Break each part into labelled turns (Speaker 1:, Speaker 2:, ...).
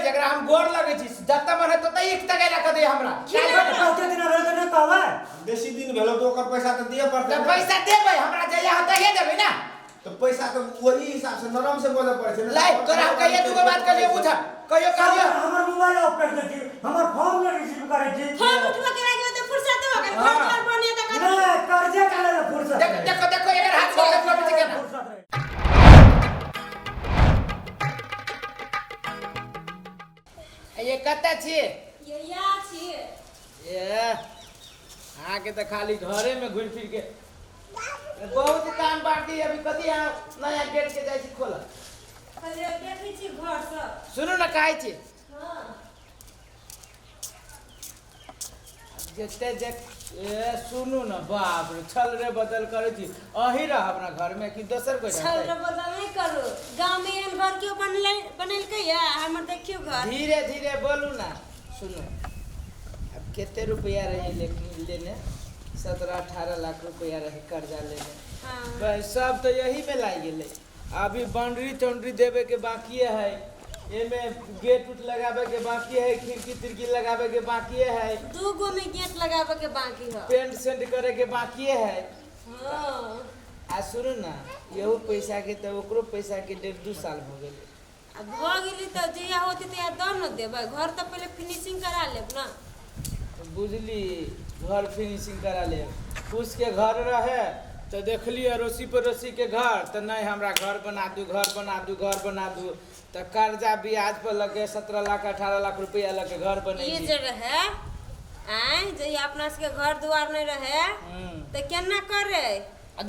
Speaker 1: जकरा हम गोर लगे छी जत्ता मन है तत्ता एक तक ला क दे हमरा
Speaker 2: कते दिन भेल त न कहबै
Speaker 3: बेसी दिन भेलो तो ओकर पैसा त दिए पड़तै
Speaker 1: त पैसा देबै हमरा जइया होता हे देबै ना
Speaker 3: तो पैसा तो वही हिसाब से नरम से बोले पड़े छै ना
Speaker 1: लाई तोरा हम कहिए दुगो बात कर लिए उठा कहियो कहियो
Speaker 2: हमर मोबाइल ऑफ कर दे हमर फोन न रिसीव करे छी
Speaker 4: फोन उठवा के राखबे त फुर्सत हो गेल घर द्वार बनिए त कर
Speaker 2: नहीं कर्जे काले न फुर्सत
Speaker 1: देखो देखो देखो एकर हाथ छोड़ के फोटो के ना ये कत्ता छी
Speaker 4: ये या छी
Speaker 1: ये आके त खाली घरे में घुर फिर के बहुत काम बाकी अभी कथी नया गेट के जाय छी खोला
Speaker 4: अरे देखै छी घर से
Speaker 1: सुनु न कहै छी
Speaker 4: हां
Speaker 1: जते जे सुनु न बाप रे छल रे बदल करे छी अही रह अपना घर में कि दोसर कोई
Speaker 4: छल रे बदल नहीं करू गांव में एन घर क्यों बनलकै या हमर देखियो घर
Speaker 1: धीरे धीरे बोलू ना सुनो अब कितने रुपया रहे लेने 17-18 लाख रुपया रहे कर्जा लेने बस सब तो यही में लाई गेले अभी बाउंड्री टाउंड्री देवे के बाकी है एमे गेट उट लगावे के बाकी है खिड़की तिड़की लगावे के बाकी है
Speaker 4: 2 गो में गेट लगावे के बाकी है
Speaker 1: पेंट सेंट करे के बाकी है
Speaker 4: हां
Speaker 1: आ सुनो ना यहू पैसा के तो ओकरो पैसा के 1.5-2 साल हो गेले
Speaker 4: अब भ गेली त जइया होती त या द न देबै घर त पहले फिनिशिंग करा लेब ना
Speaker 1: बुझली घर फिनिशिंग करा ले उसके घर रहे तो देखली अड़ोसी पड़ोसी के घर तो नहीं हमरा घर बना दू घर बना दू घर बना दू तो कर्जा ब्याज पर लगे 17 लाख 18 लाख रुपया लगे घर बने
Speaker 4: ये जे रहे आय जे अपना के घर दुआर नहीं रहे त केना करे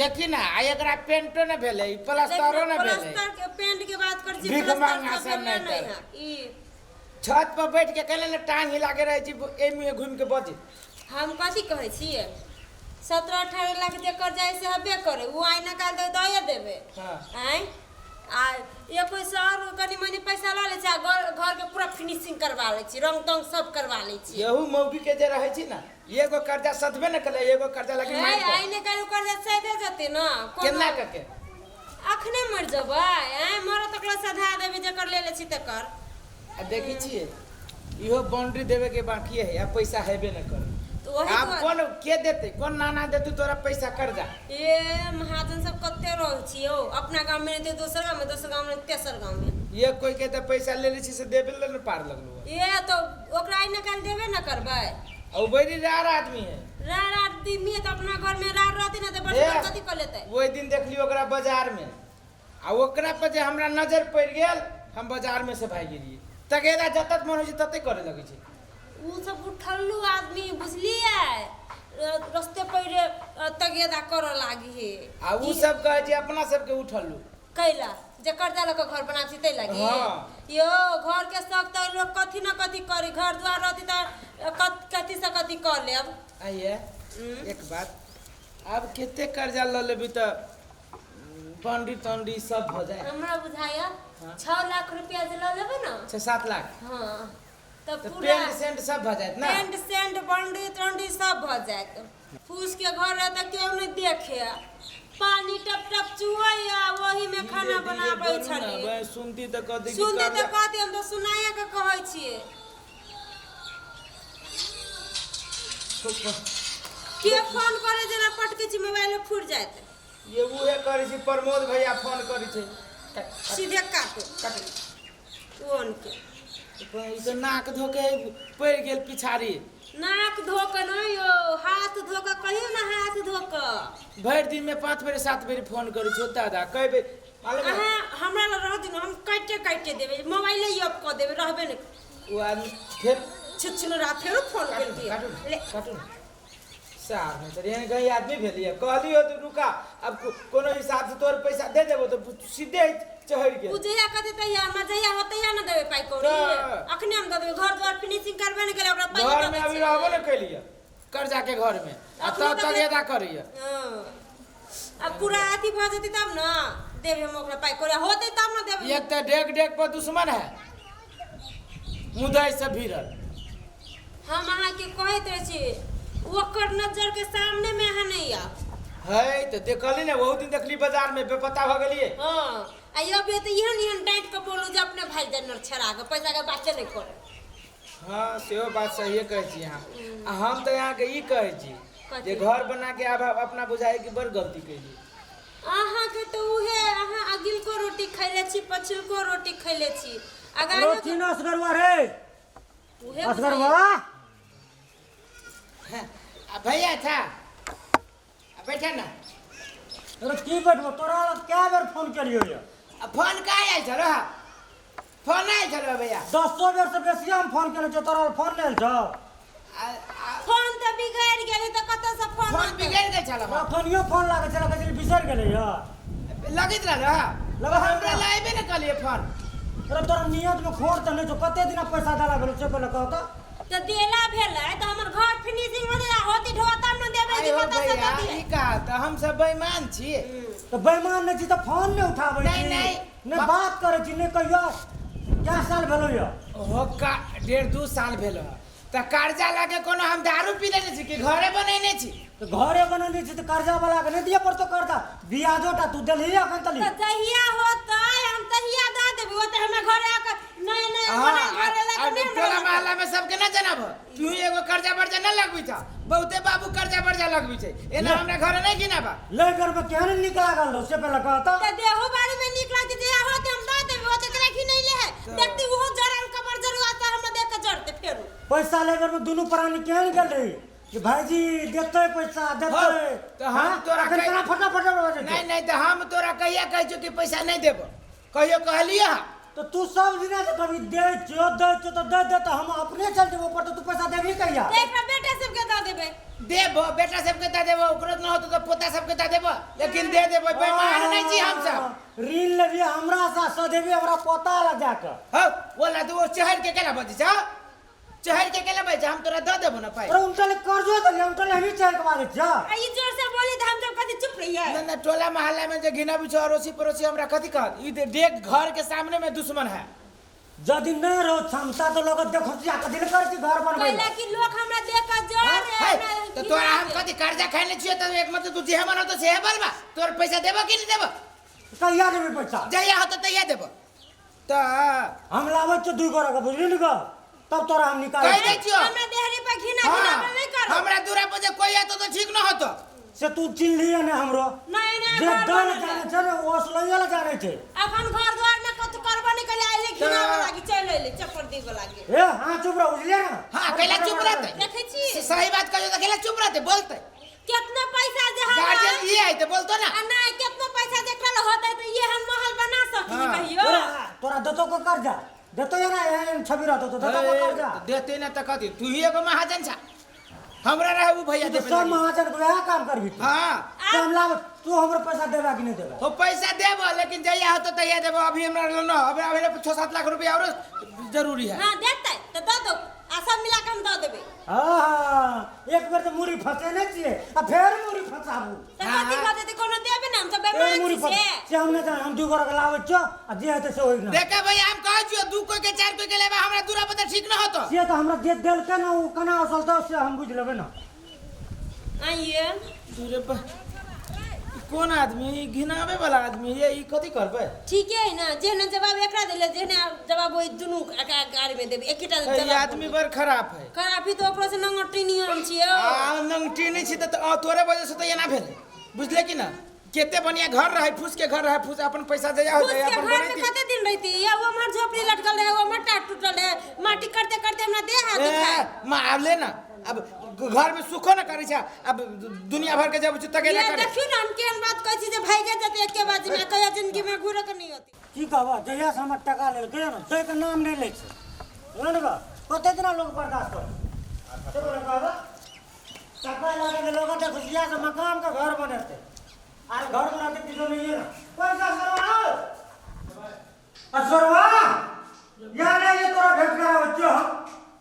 Speaker 1: देखी ना एकरा पेंटो न भेले प्लास्टरो न भेले
Speaker 4: प्लास्टर के पेंट के बात कर जी
Speaker 1: भीख मांगा सब नहीं कर
Speaker 4: ई
Speaker 1: छत पर बैठ के कहले न टांग हिला के रहे छी एमे घूम के बजे
Speaker 4: हम कथी कहै छियै 17-18 लाख जे कर्जा से हबे करे वो आइ निकाल दे दए देबे
Speaker 1: हां
Speaker 4: आय आ एक पैसा और कनी मनी पैसा ला ले छै घर के पूरा फिनिशिंग करवा ले छी रंग तंग सब करवा ले छी
Speaker 1: यहू मौगी के जे रहे छी ना एगो कर्जा सधबे न करे एगो कर्जा लगे मार
Speaker 4: आइ निकाल कर्जा सधे जते ना
Speaker 1: केना के
Speaker 4: अखने मर जबै आय मर तकला सधा देबे जेकर ले ले छी तकर
Speaker 1: देखी छिए इहो बाउंड्री देवे के बाकी है या पैसा हेबे न करे
Speaker 4: तो वही
Speaker 1: आप कौन के देते कौन नाना देतु तोरा पैसा कर्जा
Speaker 4: ये महाजन सब कते रह छी ओ अपना गांव में दे दोसर गांव में तेसर गांव में
Speaker 1: ये कोई के त पैसा ले ली छी से देबे ले न पार लगलो
Speaker 4: ये तो ओकरा आई निकाल देबे न करबै
Speaker 1: औ बड़ी रार आदमी है
Speaker 4: रार आदमी है तो अपना घर में रार रहती ना तो बड़ कथि कर लेते
Speaker 1: ओई दिन देखली ओकरा बाजार में आ ओकरा पे जे हमरा नजर पड़ गेल हम बाजार में से भाग गेलिए तगेदा जतत मन हो तते करे लगे छै
Speaker 4: उ सब उठल्लू आदमी बुझलिए रास्ते पड़े तगेदा कर लागी है
Speaker 1: आ उ सब कहे जे अपना सब के उठल्लू
Speaker 4: कैला जे कर्जा ल के घर बना छी तै लागी यो घर के शौक त लोग कथि न कथि करे घर द्वार रहती त कथि से कथि कर लेब
Speaker 1: आइए एक बात अब केते कर्जा ल लेबी त बाउंड्री टाउंड्री सब हो जाए
Speaker 4: हमरा बुझाया 6 लाख रुपया जे ल लेबे ना
Speaker 1: 6-7 लाख
Speaker 4: हां
Speaker 1: तो
Speaker 4: पूरा
Speaker 1: पेंट सेंट सब भ जात ना
Speaker 4: पेंट सेंट बाउंड्री टाउंड्री सब भ जात फूस के घर रह त केहू नहीं देखे पानी टप टप चुआया वही में खाना बनाबै छली
Speaker 1: भाई सुनती त कथि की
Speaker 4: सुनते त कहती हम तो सुनाया के कहै छिए के फोन करे जना पटके छी मोबाइल फूट जात
Speaker 1: ये उहे करे छी प्रमोद भैया फोन करे छै
Speaker 4: सीधे काटो फोन के
Speaker 1: ई तो नाक धोके पड़ गेल पिछाड़ी
Speaker 4: नाक धोके नहीं यो हाथ धोके कहियो ना हाथ धोके
Speaker 1: भर दिन में 5 बेर 7 बेर फोन करै छी दादा कई बेर मालूम है
Speaker 4: हमरा ल रह दिन हम काटे देबे मोबाइल ही ऑफ क देबे रहबे न
Speaker 1: वो आदमी फिर
Speaker 4: छिछन रात फेर फोन कर दिए
Speaker 1: ले काटू सार में तो एहन गई आदमी भेलिए कहली हो तो रुका अब कोनो हिसाब से तोर पैसा दे देबो तो सीधे चढ़ के
Speaker 4: उजया कते त या मजया होते या न देबे पाई कौड़ी अखने हम द देबे घर द्वार फिनिशिंग करबे न केले ओकरा पैसा
Speaker 1: घर में अभी रहबो न कैलिए कर्जा के घर में आ तब तक एदा करिए
Speaker 4: अब पूरा अथी भ जती तब न देबे हम ओकरा पाई कौड़ी होते तब न देबे
Speaker 1: एक त डेग डेग पर दुश्मन है मुदई से भीड़ल
Speaker 4: हम अहाँ के कहत रहे छी ओकर नजर के सामने में अहाँ नहीं आ
Speaker 1: है तो देखली ना बहुत दिन देखली बाजार में बेपता भ गेलिए
Speaker 4: हां आइयो बे तो इहन डांट के बोलू जे अपने भाई जनर छरा के पैसा के बाते नहीं करे।
Speaker 1: हाँ सेहो बात सही कहै छी अहाँ। आ हम तो यहाँ के ई कहै छी जे घर बना के आब अपना बुझाए कि बड़ गलती कैली।
Speaker 4: अहाँ के तो उहे अहाँ अगिल को रोटी खैले छी पछिल को रोटी खैले छी अगाड़ी
Speaker 2: रोटी न असगरवा रे
Speaker 4: उहे
Speaker 2: असगरवा
Speaker 1: भैया था बैठा ना।
Speaker 2: अरे की बैठबो तोरा क्या बेर फोन करियो या
Speaker 1: फोन का आयल छलो फोन आयल छलो भैया
Speaker 2: 10 बेर से बेसी हम फोन केने छ तोरा फोन लेल छ
Speaker 4: फोन तो बिगड़ गेलै त कत से
Speaker 1: फोन बिगड़ गेल छलो
Speaker 2: अखनियो फोन लागे छला कथि बिसर गेलै या
Speaker 1: लगित रहल लगा हमरा लाइबे न कलिए फोन।
Speaker 2: अरे तोरा नियत में खोर त नहीं छ कते दिन पैसा डाला भेल से पहले कह
Speaker 4: तो देला भेलै त हमर घर फिनिशिंग हो जा होती ढोता न देबै कि कत से
Speaker 1: भैया
Speaker 4: दिए
Speaker 1: ई का त हम सब बेईमान छी।
Speaker 2: तो बेईमान नहीं छी त फोन नहीं उठाबै छी नहीं बात करे छी नहीं कहियो क्या साल भेलो या
Speaker 1: हो का 1.5-2 साल भेलो त कर्जा लागे कोनो हम दारू पी लेने छी कि घरे बनैने छी।
Speaker 2: तो घरे बनने छी त कर्जा वाला के नहीं दिए पड़तो कर्जा बियाजोटा तू देलही अखन तली
Speaker 4: त जहिया होतै हम तहिया द देबै ओ त हमरा घरे आके नहीं घरे लागे
Speaker 1: टोला मोहल्ला में सबके न जनाब तू एगो कर्जा बर्जा न लगबी था बहुते बाबू कर्जा बर्जा लगबी छै एना हमरा घरे नहीं गिनाबा
Speaker 2: ले घर में केहन निकला गल रहो से पहले कहता
Speaker 4: त देहो बारी में निकला के जहिया होतै हम द देबै ओ त करे कि नहीं ले देखती वो जरल कमर जरुआ त हम देख के जड़ते फेरू
Speaker 2: पैसा लेकर में दोनों प्राणी केहन गल रही कि भाईजी देते पैसा देते
Speaker 1: तो हम तोरा
Speaker 2: फटाफट
Speaker 1: नहीं तो हम तोरा कहिया कह जो कि पैसा नहीं देबो कहियो कहलिया
Speaker 2: तो तू सब दिन से कभी दे तो दे तो हम अपने चल जेबो पर तो तू पैसा देबी कहिया
Speaker 4: देखा बेटा सबके द देबै
Speaker 1: देबो बेटा सबके द देबो ओकरो न होतो तो पोता सबके द देबो लेकिन दे देबो बेईमान नहीं छी हम सब
Speaker 2: ऋण लेबी हमरा सा सदेबी हमरा पोता ला जाके
Speaker 1: हो बोला तो चहर के केला बजी छ चहर के केला बजी हम तोरा द देबो न पाई
Speaker 2: अरे उनका ले कर्जो तो ले उनका ले ही चहर के मारे छ
Speaker 4: आई जोर से बोली त हम सब कथि चुप रहिए
Speaker 1: न टोला मोहल्ला में जो घिना बिछो अड़ोसी पड़ोसी हमरा कथि कहत ई देख घर के सामने में दुश्मन है
Speaker 2: यदि नहीं रहो क्षमता तो लोग देखो जा के दिल कर छी घर बनबै
Speaker 4: पहले कि लोग हमरा देख के जोर रे
Speaker 1: तो तोरा हम कथि कर्जा खाने छियो त एक मतलब तू जे हमर तो से बोलबा तोर पैसा देबो कि नहीं देबो
Speaker 2: कहिया देबी पैसा
Speaker 1: जहिया होतो तहिया देबो त
Speaker 2: हम लाबै छ 2 गोरा के बुझली न तब तोरा हम निकाल
Speaker 1: कह दे छियो
Speaker 4: हमरा देहरी पे घिना नहीं कर
Speaker 1: हमरा दूरा पर जे कोई आतो तो ठीक न होतो
Speaker 2: से तू चिन्ह लिया ने हमरो
Speaker 4: नहीं
Speaker 2: जे दल जाने छ ने ओसलैया ला जाने छै
Speaker 4: अपन घर द्वार में कत करबो नहीं कले आइले घिना लागी चल आइले चप्पल दी लागी
Speaker 2: ए हां चुप रह बुझलिए ना
Speaker 1: हां कैला चुप रहते
Speaker 4: देखे छी
Speaker 1: सही बात कहियो त कैला चुप रहते बोलते
Speaker 4: कितना पैसा जे हम
Speaker 1: गार्जियन ये है तो बोलतो ना
Speaker 4: नहीं कितना पैसा जेकरा होतै त ये हम महल बना सकी कहियो
Speaker 2: तोरा दतो को कर्जा देतो या ना एहन छवि रहतो तो दतो को कर्जा
Speaker 1: देते ना त कथि तू ही एगो महाजन छ हमरा रहे उ भैया देबे
Speaker 2: सब महाजन को यह काम करबी
Speaker 1: हां
Speaker 2: काम लाभ तू हमरो पैसा देबा कि नहीं देबा
Speaker 1: हो पैसा देबो लेकिन जहिया होतो तहिया देबो अभी हमरा न अभी 6-7 लाख रुपया और जरूरी है
Speaker 4: हां देतै त द दो आ सब मिला के हम द देबै
Speaker 2: हां एक बेर तो मुरी फसे नहीं छिए आ फेर मुरी फसाबू
Speaker 4: त कथि कहते त कोनो देबे ना हम सब
Speaker 2: ए
Speaker 4: बेमान
Speaker 2: मुरी
Speaker 4: छी
Speaker 2: फस से हम ने जान हम 2 गोरा के लाबै छ आ जे हेते से होई ना
Speaker 1: देखा भैया हम कहै छियो 2 कोई के 4 कोई के लेबा हमरा दूरा पर त ठीक न होतो
Speaker 2: से तो हमरा जे देल के ना उ कना असल तो से हम बुझ लेबे ना
Speaker 4: आइए
Speaker 1: दूरे पर कौन आदमी घिनावे वाला आदमी ये ई कथि करबे
Speaker 4: ठीक है ना जेने जवाब एकरा देले जेने जवाब ओइ दुनु गाड़ी में देबे एकेटा
Speaker 1: ये
Speaker 4: जवाब
Speaker 1: आदमी बड़ खराब है
Speaker 4: खराबी तो ओकरो से नंगटी नियम छियो
Speaker 1: आ नंगटी नहीं छी त तोरे वजह से त एना भेल बुझले कि ना केते बढ़िया घर रहे फूस के घर रहे फूस अपन पैसा दे जा
Speaker 4: उसके
Speaker 1: अपन
Speaker 4: घर में कते दिन रहती या वो हमर झोपड़ी लटकल है वो हमर टाट टूटल है माटी करते करते हमरा देह हाथ दुखा
Speaker 1: मां आब ले ना अब घर में सुखो न करे छ अब दुनिया भर के जब तक
Speaker 4: ये
Speaker 1: ना करे
Speaker 4: देखियो ना हम केहन बात कहै छी जे भागे जते एके बात में कहिया जिंदगी में घुरे के नहीं होती
Speaker 2: की कहबा जहिया से हमर टका लेल के ना तै के नाम नहीं ले छै जानबा कते दिन लोग बर्दाश्त कर से बोले कहबा टका लगे के लोग देखो जिया से मकान का घर बनते अरे घर बनाते किलो नहीं है ना पैसा सरवा असरवा यार ये तोरा भेट करा बच्चो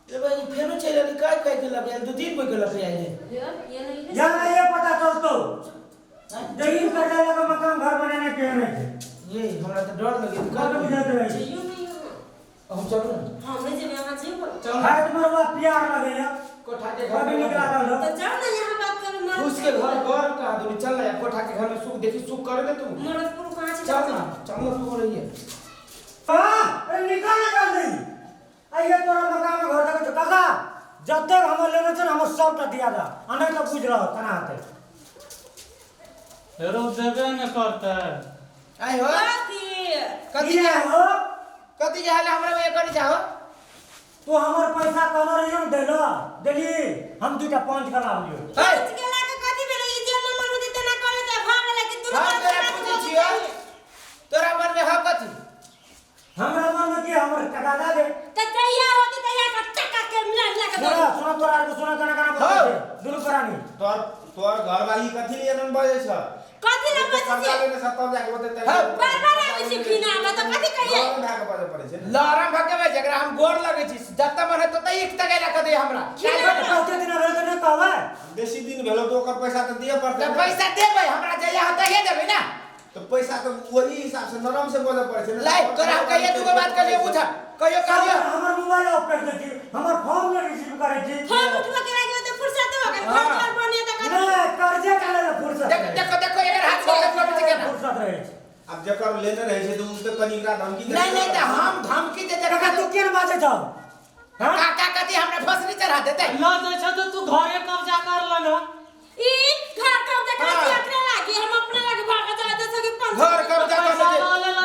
Speaker 1: ए भाई फेनो चले काय काय के लगे 2-3 कोई के लगे आए
Speaker 4: ये नहीं
Speaker 2: यार ये पता चलतो जमीन पर लगा मकान घर बनाने के नहीं
Speaker 1: ये हमरा तो डर लगे
Speaker 2: कब बुझाते रहे
Speaker 4: यू नहीं
Speaker 1: हम चलो
Speaker 4: हां मैं जे यहां से
Speaker 1: चल
Speaker 2: हाथ मरवा प्यार लगे या
Speaker 1: कोठा के
Speaker 2: कभी निकला
Speaker 4: तो जाओ ना यहां बात करो
Speaker 1: फूस के घर घर का दूरी चल ना कोठा के घर में सुख देखी सुख करे ना तू
Speaker 4: मरदपुर कहाँ से
Speaker 1: चल ना तू हो रही है
Speaker 2: हां अरे निकाल ना कर दई आइए तोरा मकान में घर तक काका जब तक हम लेने छ हम सब ता दिया जा अने तो बुझ रहा कना आते
Speaker 5: हेरो देबे न करता
Speaker 1: आई हो
Speaker 2: कथी है हो
Speaker 1: कथी जे हाल हमरा में करी जाओ
Speaker 2: तू हमर पैसा कनो रे देलो देली हम दुटा पंच करा लियो
Speaker 4: पंच के लाके कथी भेलै ई जे मन में देते ना करे त भाग ले कि तू
Speaker 1: हां तोरा पूछे छियो तोरा मन में ह कथी
Speaker 2: हमरा मन में की हमर टका दे दे
Speaker 4: त जइया होती तइया का टका के मिला मिला के
Speaker 2: सुना सुना तोरा को सुना कना बोल दुनु करानी
Speaker 3: तोर घरवाली कथी लिए नन बजे छ
Speaker 4: कथी ना बजे
Speaker 3: सरकार लेने सब तब जाके बते
Speaker 4: बार-बार आबै छी खिना हम त कथी कहिए
Speaker 3: भाग पड़े पड़े छै
Speaker 1: लहरम भगवे जकरा हम गोर लगै छी जत्ता मन है ततै एक तक ला दे हमरा
Speaker 2: कहते दिन भेल त न कहबै
Speaker 3: बेसी दिन भेलो तो ओकर पैसा त दिए पड़ते
Speaker 1: त पैसा देबै हमरा जइया होतै हे देबै ना
Speaker 3: तो पैसा तो वही हिसाब से नरम से बोले पड़े छै
Speaker 1: लाई तोरा हम कहिए दुगो बात करिए बुझ कहियो कहियो
Speaker 2: हमर मोबाइल ऑफ कर दे हमर फोन में रिसीव करे छी
Speaker 4: हम उठवा के राखबे त फुर्सत हो गए घर बनिए त कथी
Speaker 2: नहीं कर्जे काले ला फुर्सत
Speaker 1: देखो एकर हाथ छोड़ के फोटो के ना
Speaker 2: फुर्सत रहे छै
Speaker 3: अब जकर लेने रहे छै तो उस पे कनिकरा धमकी
Speaker 1: नहीं नहीं त हम धमकी दे
Speaker 2: काका तू केन बाजे जाओ हां
Speaker 1: काका कथी हमरा फसली चढ़ा देतै
Speaker 5: ला दे छ तो तू घरे कब्जा कर ल न
Speaker 4: ई घर कब्जा कथी एकरे लागी हम अपना लागी भाग जा दे सके पंच
Speaker 1: घर कब्जा कर दे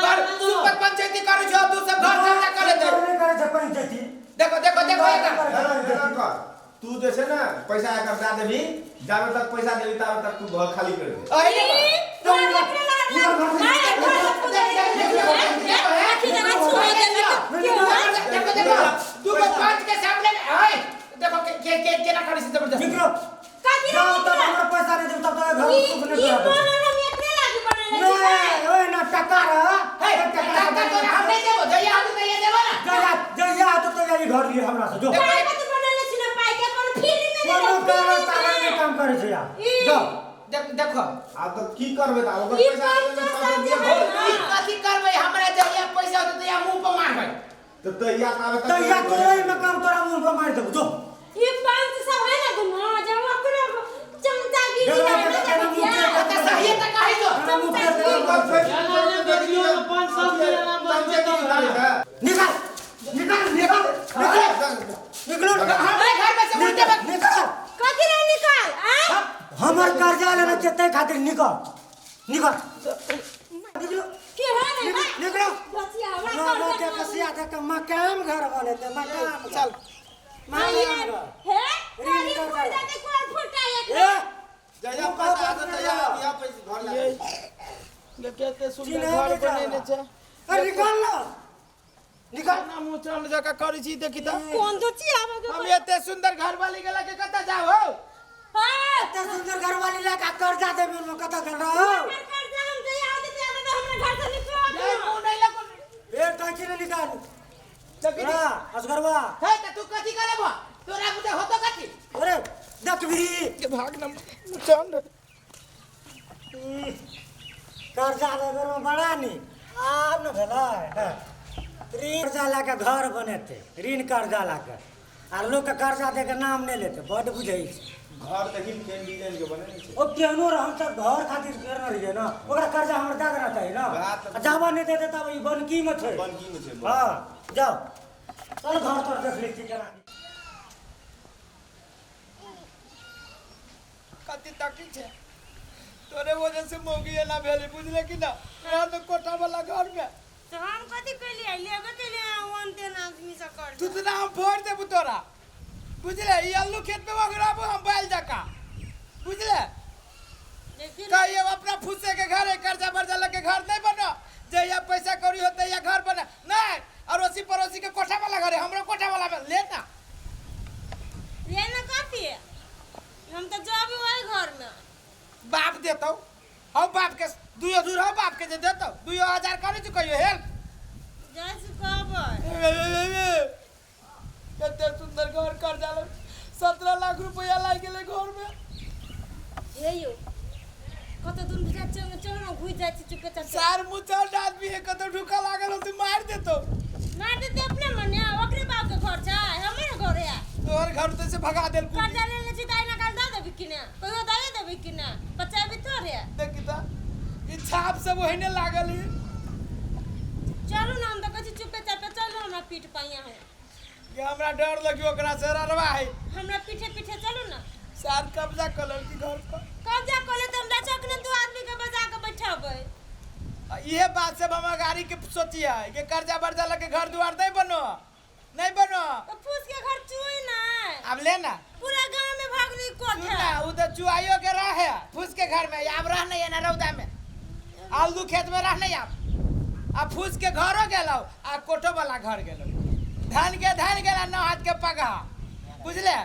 Speaker 1: घर सुपर पंचायती करू छ तू सब घर कब्जा कर लेते
Speaker 2: नहीं करे छै पंचायती
Speaker 1: देखो एकर
Speaker 3: तू जे छै ना पैसा एकर दे देबी जाबे तक पैसा देबी ताबे तक तू घर खाली कर दे
Speaker 1: अरे
Speaker 4: तो एकरे लागी
Speaker 1: देखो तू को पांच के सामने ओए देखो के ना करी से जबरदस्त
Speaker 2: निकलो
Speaker 4: कथी
Speaker 2: जाओ तब हमर पैसा नहीं देब तब तक घर सुख नहीं
Speaker 4: ई
Speaker 2: करा
Speaker 4: बोलना में एकरे लागी बनले
Speaker 2: नहीं ओए ना टका रे
Speaker 1: हे काका तो हम नहीं देबो जइया हाथ नहीं देबो ना
Speaker 2: जया तो यही घर लिए हमरा से जो
Speaker 4: काय कथी बनले छी ना पाई के अपन फ्री में
Speaker 2: कोनो कारण तारा में काम करे छै यार जाओ
Speaker 1: देखो
Speaker 3: आ तो की करबे ता ओकर पैसा देबे
Speaker 1: ई कथी करबै हमरा जइया पैसा होतै या मुंह पर मारबै
Speaker 3: तो तैया ताबे
Speaker 2: तो या तोरे में काम तोरा मुंह पर मार देबो जो
Speaker 4: ये पंच सब है ना गुना जब ओकरे चमचा गिरी
Speaker 2: देखो,
Speaker 4: है
Speaker 2: देखो,
Speaker 4: ना
Speaker 2: देखो,
Speaker 1: त सही त कहि दो
Speaker 2: मुंह पे निकाल निकलो
Speaker 1: हमारे घर में से उल्टे वक्त
Speaker 2: निकाल
Speaker 4: कथी रे निकाल आ
Speaker 2: हमर कर्जा लेना चेते खातिर निकल निकल निकलो
Speaker 4: की है रे
Speaker 2: निकलो
Speaker 4: बचिया हमरा
Speaker 2: ना
Speaker 4: कर
Speaker 2: ना
Speaker 4: दे
Speaker 2: के कसिया के मकान घर बने ते मकान
Speaker 1: चल
Speaker 2: मकान घर
Speaker 4: हे गाड़ी फूट जाते कोई फुटा एक
Speaker 2: ए
Speaker 3: जया पैसा तो तैया दिया पैसा घर ले
Speaker 1: ये कहते सुंदर
Speaker 2: चिन्ह
Speaker 1: घर
Speaker 2: नहीं जा
Speaker 1: बनेने छै
Speaker 2: अरे निकाल ना निकाल
Speaker 1: ना मुंह चल जका करै छी देखि त
Speaker 4: कौन तो चिया
Speaker 1: हम एते सुंदर घर वाली गेला के कत जाओ हो
Speaker 4: हां
Speaker 2: इतना सुंदर घर वाली ला का कर्जा दे में कथा कर रहा हो
Speaker 4: कर दे हम तो याद दे तो हमरा घर से निकल
Speaker 1: ये मुंह नहीं लगो
Speaker 2: ए टाकी ने निकाल
Speaker 1: देखि
Speaker 2: ना असगरवा
Speaker 1: हे त तू कथी करबो तोरा बुझे होतो कथी
Speaker 2: अरे देख भी
Speaker 1: के भाग न चल
Speaker 2: कर्जा लेबर में बड़ा नी आब न भेलै ऋण कर्जा ला के घर बनेते ऋण कर्जा ला के आ लोग के कर्जा दे के नाम नहीं लेते बड बुझै छै
Speaker 3: घर देखी केन डिजाइन के बने छै
Speaker 2: ओ केहनो रह हम सब घर खातिर करना रहिए ना ओकरा कर्जा हमरा दे देना चाहिए ना आ जाबा नहीं देते तब ई बनकी में छै
Speaker 3: बनकी में छै
Speaker 2: हां जाओ चल घर तर देख ली छी केना
Speaker 1: कथी तकी छै तोरे वजह से मौगी ना भेले बुझले कि ना यहाँ तो कोठा वाला घर में
Speaker 4: तो हम कथी कइले लेबे के लिए ओनते आदमी से कर
Speaker 1: तू तो ना हम फोड़ देबू तोरा बुझले ई अल्लू खेत में वगराबू हम बैल जका बुझले
Speaker 4: लेकिन
Speaker 1: कहिए अपना फुसे के घर है कर्जा बर्जा लगे घर नहीं बनो जे या पैसा कौड़ी होते या घर बना नहीं अड़ोसी पड़ोसी के कोठा वाला घर है हमरो कोठा वाला में लेना
Speaker 4: लेना कथी है हम तो जाबे वही घर में
Speaker 1: बाप देतो हम बाप के दुयो दूर हम बाप के जे देतो 2000 करे तू कहियो हेल्प
Speaker 4: जैसे कहबै
Speaker 1: कते सुंदर घर कर डालो 17 लाख रुपया लाग गेले घर में
Speaker 4: हे यो कत दूर बिचा चलो घुई जाय छी चुपके चल
Speaker 1: चार मुचल आदमी है कतो ढुका लागल हो तू मार देतो
Speaker 4: मार दे अपने मने ओकरे बाप के घर छै हमरे घर है
Speaker 1: तोहर घर तो से भगा देल
Speaker 4: कर्जा ले छी ताई ना काल द देबी कि ने कहियो दए देबी बचेबी कि ना बचेबी तोरे
Speaker 1: देखी तो ई छाप सब ओहिने लागल है।
Speaker 4: चलू ना हम तो कहै छी चुपे चापे चलू हमरा पीठ पाइया है
Speaker 1: कि हमरा डर लगी ओकरा से ररवा है।
Speaker 4: हमरा पीठे पीठे चलू ना
Speaker 1: सार कब्जा कलर की घर पर
Speaker 4: कब्जा कोले त हम जाचक ने दो आदमी के बजा के बैठाबै
Speaker 1: ये बात से हम गाड़ी के सोचिए कि कर्जा बर्जा लगे घर द्वार नहीं बनो नहीं बनो
Speaker 4: तो फूस के घर चुई ना
Speaker 1: अब लेना
Speaker 4: पूरा गांव में भागनी कोठा
Speaker 1: सुनना उधर चुआइयो के रहे फूस के घर में अब रह नहीं है ना रौदा में आलू खेत में रह नहीं अब फूस के घरों गेलो आ कोठो वाला घर गेलो धान गेला नौ हाथ के पगहा बुझले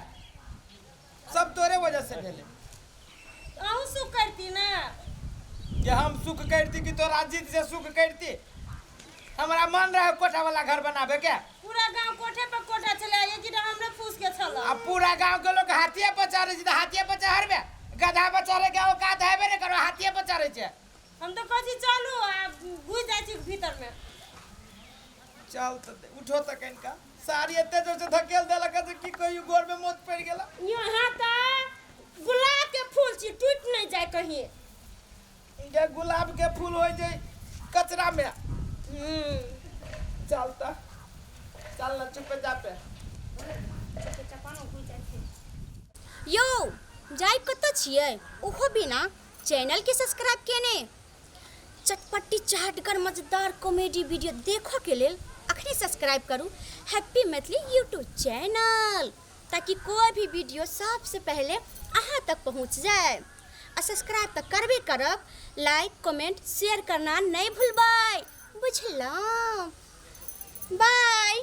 Speaker 1: सब तोरे वजह से भेले
Speaker 4: अहू सुख करती ना
Speaker 1: कि हम सुख करती कि तोरा जीत से सुख करती हमारा मन रहे कोठा वाला घर बनाबे के
Speaker 4: पूरा गांव कोठे पर कोठा चले आइए कि हमने फूस के छला
Speaker 1: अब पूरा गांव के लोग हाथिये पर चढ़े छै हाथिये पर चढ़बे गधा पर चढ़े के औकात हेबे ने करो हाथिये पर चढ़े छै
Speaker 4: हम तो कहै छी चलू आ घुस जाइ छी भीतर में
Speaker 1: चल तो उठो त कनिका साड़ी एते जोर से धकेल देलक से की कहियो गोर में मोच पड़ गेला
Speaker 4: यहाँ त गुलाब के फूल छी टूट नहीं जाए कहीं
Speaker 1: ये गुलाब के फूल होय छै कचरा में चलता चल ना चुप जा पे
Speaker 6: यो जाय कत छियै ओहो बिना चैनल के सब्सक्राइब केने चटपटी चहटगर मजेदार कॉमेडी वीडियो देखो के लेल अखनी सब्सक्राइब करू हैप्पी मैथिली यूट्यूब चैनल ताकि कोई भी वीडियो सबसे पहले अहाँ तक पहुँच जाए आ सब्सक्राइब तो करबे करब लाइक कमेंट शेयर करना नहीं भूलबै बुझलौं बाय